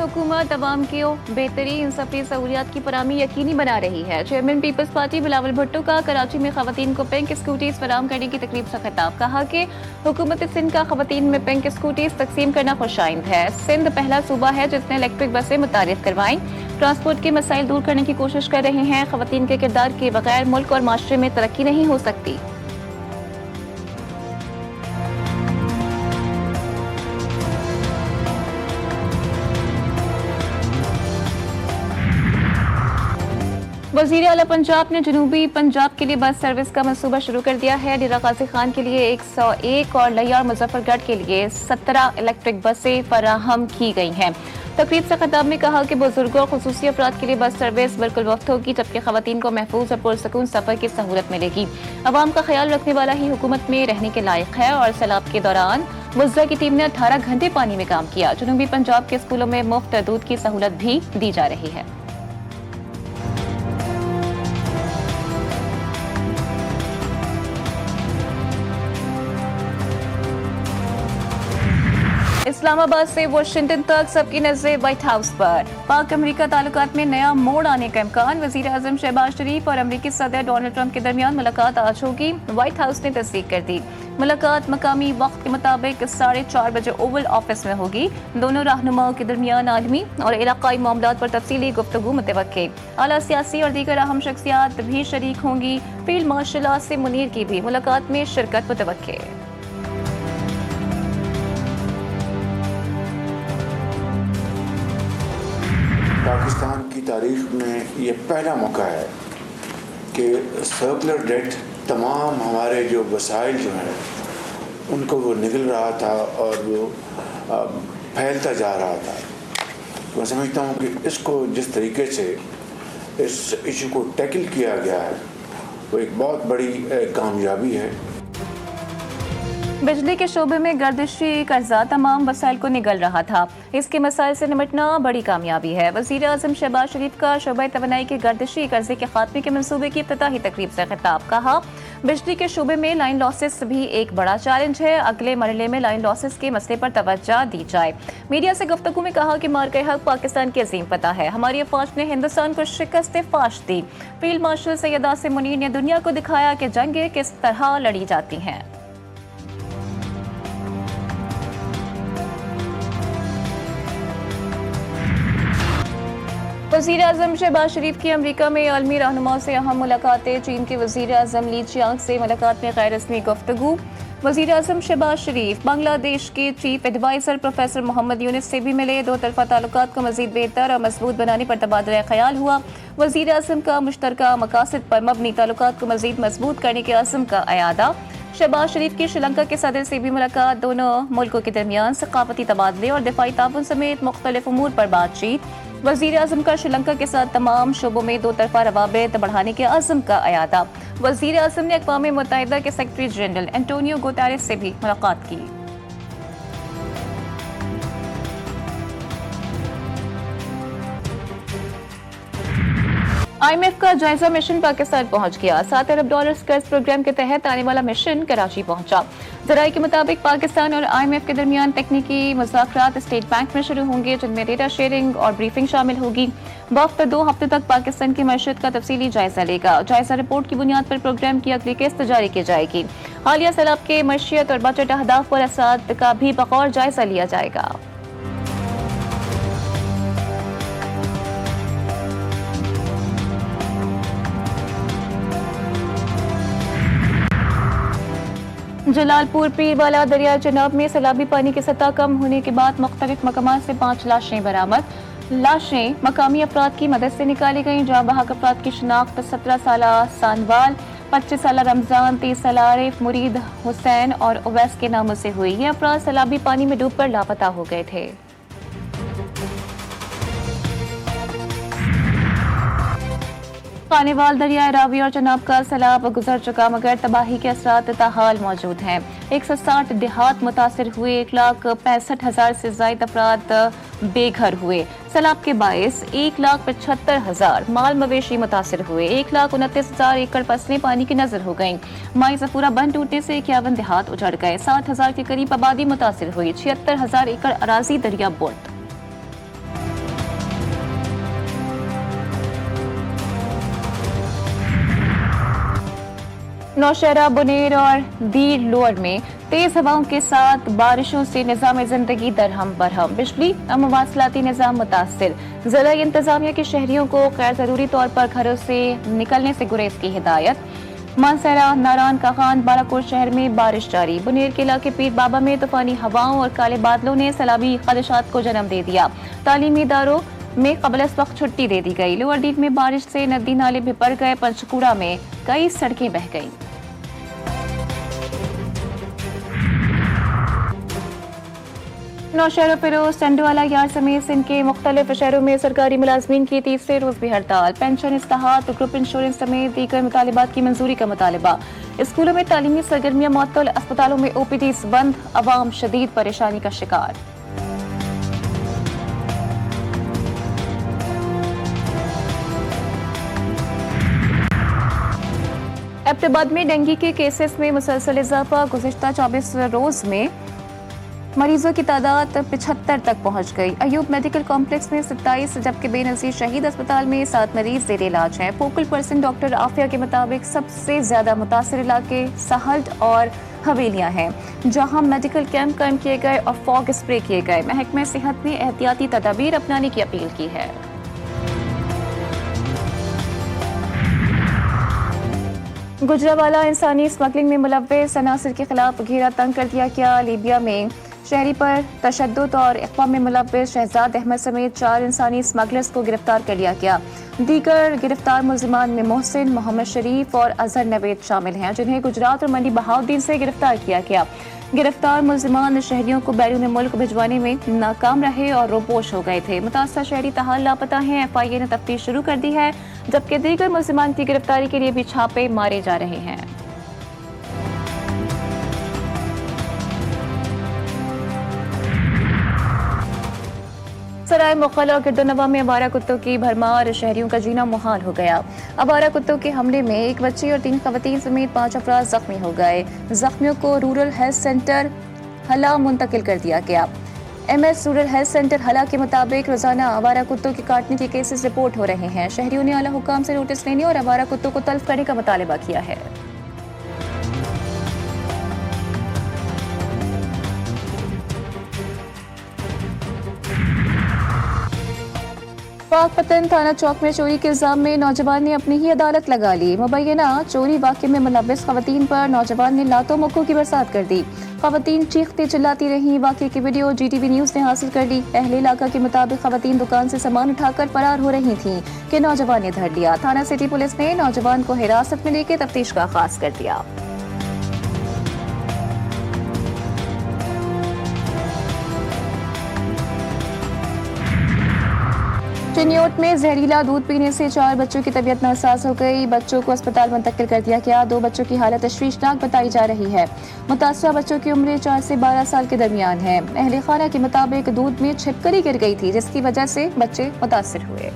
हुकूमत अवाम की बेहतरी इंसाफी सहूलियात की फराहमी यकीनी बना रही है। चेयरमैन पीपल्स पार्टी बिलावल भुट्टो का कराची में खवातीन को पिंक स्कूटीज फराहम करने की तकरीब से खिताब। कहा कि हुकूमत सिंध का खवातीन में पिंक स्कूटीज तकसीम करना खुशाइंद है। सिंध पहला सूबा है जिसने इलेक्ट्रिक बसें मुतारिफ करवाई। ट्रांसपोर्ट के मसाइल दूर करने की कोशिश कर रहे हैं। खवातीन के किरदार के बगैर मुल्क और माशरे में तरक्की नहीं हो सकती। वज़ीर आला पंजाब ने जनूबी पंजाब के लिए बस सर्विस का मंसूबा शुरू कर दिया है। डेरा गाजी खान के लिए 101 और लियार मुजफ्फरगढ़ के लिए 17 इलेक्ट्रिक बसें फराहम की गई हैं। तकरीब से खिताब में कहा कि बुजुर्गों और खुसूसी अफराद के लिए बस सर्विस बिल्कुल वक्त होगी, जबकि खवातीन को महफूज और पुरसकून सफर की सहूलत मिलेगी। अवाम का ख्याल रखने वाला ही हुकूमत में रहने के लायक है। और सैलाब के दौरान मुज्जा की टीम ने 18 घंटे पानी में काम किया। जनूबी पंजाब के स्कूलों में मुफ्त दूध की सहूलत भी दी जा रही है। इस्लामाबाद से वाशिंगटन तक सबकी नजरें व्हाइट हाउस पर। पाक अमेरिका ताल्लुकात में नया मोड़ आने का इम्कान। वजीर आजम शहबाज शरीफ और अमेरिकी सदर डोनाल्ड ट्रंप के दरमियान मुलाकात आज होगी। व्हाइट हाउस ने तस्दीक कर दी। मुलाकात मकामी वक्त के मुताबिक 4:30 बजे ओवल ऑफिस में होगी। दोनों रहनुमाओं के दरमियान आलमी और इलाकाई मामलात पर तफसीली गुफ्तगू मुतवक्के। आला सियासी और दीगर अहम शख्सियात भी शरीक होंगी। फील्ड मार्शल आसिम मुनीर की भी मुलाकात में शिरकत मुतवक्के। पाकिस्तान की तारीख में ये पहला मौका है कि सर्कुलर डेट तमाम हमारे जो वसाइल जो हैं उनको वो निगल रहा था और वो फैलता जा रहा था। तो मैं समझता हूँ कि इसको जिस तरीके से इस इशू को टैकल किया गया है वो एक बहुत बड़ी कामयाबी है। बिजली के शोबे में गर्दिशी कर्जा तमाम वसाइल को निगल रहा था। इसके मसाइल से निपटना बड़ी कामयाबी है। वज़ीर आज़म शहबाज शरीफ का शोबे तवानाई के गर्दिशी कर्जे के खात्मे के मंसूबे की इफ्तिताही तकरीब से खिताब। कहा, बिजली के शोबे में लाइन लॉसेस भी एक बड़ा चैलेंज है। अगले मरहले में लाइन लॉसेस के मसले पर तवज्जो दी जाए। मीडिया से गुफ्तगू में कहा कि मार्के हक पाकिस्तान की अजीम पता है। हमारी अफवाज ने हिंदुस्तान को शिकस्त फाश दी। फील्ड मार्शल सैयद आसिम मुनीर ने दुनिया को दिखाया कि जंगें किस तरह लड़ी जाती हैं। वज़ीर आज़म शहबाज शरीफ की अमरीका में आलमी रहनुमाओं से अहम मुलाकातें। चीन के वज़ीर आज़म ली चियांग से मुलाकात में गैर रस्मी गुफ्तगू। वज़ीर आज़म शहबाज शरीफ बांग्लादेश के chief adviser professor Muhammad Yunus से भी मिले। दो तरफ़ा ताल्लुकात को मज़ीद बेहतर और मजबूत बनाने पर तबादला ख्याल हुआ। वज़ीर आज़म का मुश्तरका मकासद पर मबनी ताल्लुकात को मज़ीद मजबूत करने के अज़्म का अयादा। शहबाज शरीफ की श्रीलंका के सदर से भी मुलाकात। दोनों मुल्कों के दरमियान सकाफती तबादले और दिफाई ताउन समेत मुख्तलिफ उमूर पर बातचीत। वज़ीर आज़म का श्रीलंका के साथ तमाम शोबों में दो तरफा रवाबित बढ़ाने के अज़्म का अयादा। वज़ीर आज़म ने अक़वाम मुत्तहिदा के सेक्रेटरी जनरल एंटोनियो गुतेरेस से भी मुलाकात की। IMF का जायजा मिशन पाकिस्तान पहुंच गया। $7 अरब कर्ज प्रोग्राम के तहत आने वाला मिशन कराची पहुंचा। ज़राए के मुताबिक पाकिस्तान और IMF के दरमियान तकनीकी मुज़ाकरात स्टेट बैंक में शुरू होंगे, जिनमें डेटा शेयरिंग और ब्रीफिंग शामिल होगी। वफ़द 2 हफ्ते तक पाकिस्तान की मईशत का तफसीली जायजा लेगा। जायजा रिपोर्ट की बुनियाद पर प्रोग्राम की अगली किस्त जारी की जाएगी। हालिया सैलाब के मईशत और बजट अहदाफ और असरात का भी बगौर जायजा लिया जाएगा। जलालपुर पीरवाला दरिया चनाब में सैलाबी पानी की सतह कम होने के बाद मुख्तलिफ मकामात से 5 लाशें बरामद। लाशें मकामी अफराद की मदद से निकाली गईं। जहाँ बहक अफराद की शिनाख्त 17 साल सानवाल, 25 साल रमजान, 30 साल आरिफ, मुरीद हुसैन और उवैस के नामों से हुई। ये अफराद सैलाबी पानी में डूब कर लापता हो गए थे। खानेवाल दरिया रावी और चनाब का सैलाब गुजर चुका, मगर तबाही के असरात ताहाल मौजूद हैं। 160 देहात मुतासर हुए। 1,65,000 से ज्यादा अफराद बेघर हुए। सैलाब के बायस 1,75,000 माल मवेशी मुतासर हुए। 1,29,000 एकड़ फसलें पानी की नजर हो गईं। माई सफूरा बंद टूटने से 51 देहात उजड़ गए। 7,000 के करीब आबादी मुतासर हुई। 76,000 एकड़ अराजी दरिया बुर्द। नौशहरा, बुनेर और दीर लोअर में तेज हवाओं के साथ बारिशों से निज़ाम जिंदगी दरहम बरहम, बिजली और मवासलाती निज़ाम मुतासिर। जिला इंतजामिया के शहरियों को गैर जरूरी तौर पर घरों से निकलने से गुरेज की हिदायत। मानसरा, नारायण काखान, बालाकोट शहर में बारिश जारी। बुनेर के इलाके पीर बाबा में तूफानी हवाओं और काले बादलों ने सैलाबी खदशात को जन्म दे दिया। तालीमी इदारों में कबल इस वक्त छुट्टी दे दी गई। लोअर डीग में बारिश से नदी नाले भी भर गए। पंचकूड़ा में कई सड़कें बह गईं। नौशहरा, फिरोज, टंडवाला, यार समेत सिंध के मुख्तलिफ शहरों में सरकारी मुलाजमीन की तीसरे रोज भी हड़ताल। पेंशन, इस्ताहात, ग्रुप इंश्योरेंस समेत दीगर मुतालिबात की मंजूरी का मुतालबा। स्कूलों में तालीमी सरगर्मियां मुअत्तल, अस्पतालों में OPDs बंद, अवाम शदीद परेशानी का शिकार। एबटाबाद में डेंगू के केसेस में मुसलसल इजाफा। गुज़िश्ता 24 रोज में मरीजों की तादाद 75 तक पहुंच गई। अयूब मेडिकल कॉम्प्लेक्स में 27, जबकि बेनज़ीर शहीद अस्पताल में 7 मरीज जेर इलाज हैं। फोकल पर्सन डॉक्टर आफिया के मुताबिक सबसे ज्यादा मुतासर इलाके सहल्ट और हवेलियां हैं, जहां मेडिकल कैंप कायम किए गए और फॉग स्प्रे किए गए। महकमा सेहत ने एहतियाती तदाबीर अपनाने की अपील की है। गुजरावाला इंसानी स्मगलिंग में मुलव्वस अनासर के खिलाफ घेरा तंग कर दिया गया। लीबिया में शहरी पर तशद्दुद और इक़वा में मुलव्वस शहजाद अहमद समेत 4 इंसानी स्मगलर्स को गिरफ्तार कर लिया गया। दीगर गिरफ्तार मुलजिमान में मोहसिन, मोहम्मद शरीफ और अजहर नवेद शामिल हैं, जिन्हें गुजरात और मंडी बहाउद्दीन से गिरफ्तार किया गया। गिरफ्तार मुलजिमान शहरियों को बैरून मुल्क भिजवाने में नाकाम रहे और रोपोश हो गए थे। मुतासर शहरी तहाल लापता हैं। FIA ने तफ्तीश शुरू कर दी है, जबकि दीगर मुलजिमान की गिरफ्तारी के लिए भी छापे मारे जा रहे हैं। सराय मुखल और गिरदोनवा में आवारा कुत्तों की भरमार, शहरियों का जीना मुहाल हो गया। आवारा कुत्तों के हमले में एक बच्ची और 3 खवातीन समेत 5 अफराद जख्मी हो गए। जख्मियों को रूरल हेल्थ सेंटर हला मुंतकिल कर दिया गया। MS रूरल हेल्थ सेंटर हला के मुताबिक रोजाना आवारा कुत्तों के काटने के केसेस रिपोर्ट हो रहे हैं। शहरियों ने आला हुकाम से नोटिस लेने और आवारा कुत्तों को तल्फ करने का मुतालबा किया है। पाकपतन थाना चौक में चोरी के इल्जाम में नौजवान ने अपनी ही अदालत लगा ली। मुबैना चोरी वाक़े में मुलव्वस खवातीन पर नौजवान ने लातों मुक्कों की बरसात कर दी। खवातीन चीखती चिल्लाती रहीं। वाक़े की वीडियो GTV न्यूज़ ने हासिल कर ली। अहले इलाका के मुताबिक खवातीन दुकान से सामान उठाकर फरार हो रही थीं कि नौजवान ने धर लिया। थाना सिटी पुलिस ने नौजवान को हिरासत में लेकर तफ्तीश का आगाज कर दिया। चिन्योट में जहरीला दूध पीने से 4 बच्चों की तबीयत नासाज हो गई। बच्चों को अस्पताल मुंतकिल कर दिया गया। 2 बच्चों की हालत तशवीशनाक बताई जा रही है। मुतासरा बच्चों की उम्र 4 से 12 साल के दरमियान है। अहले खाना के मुताबिक दूध में छिपकली गिर गई थी, जिसकी वजह से बच्चे मुतासिर हुए।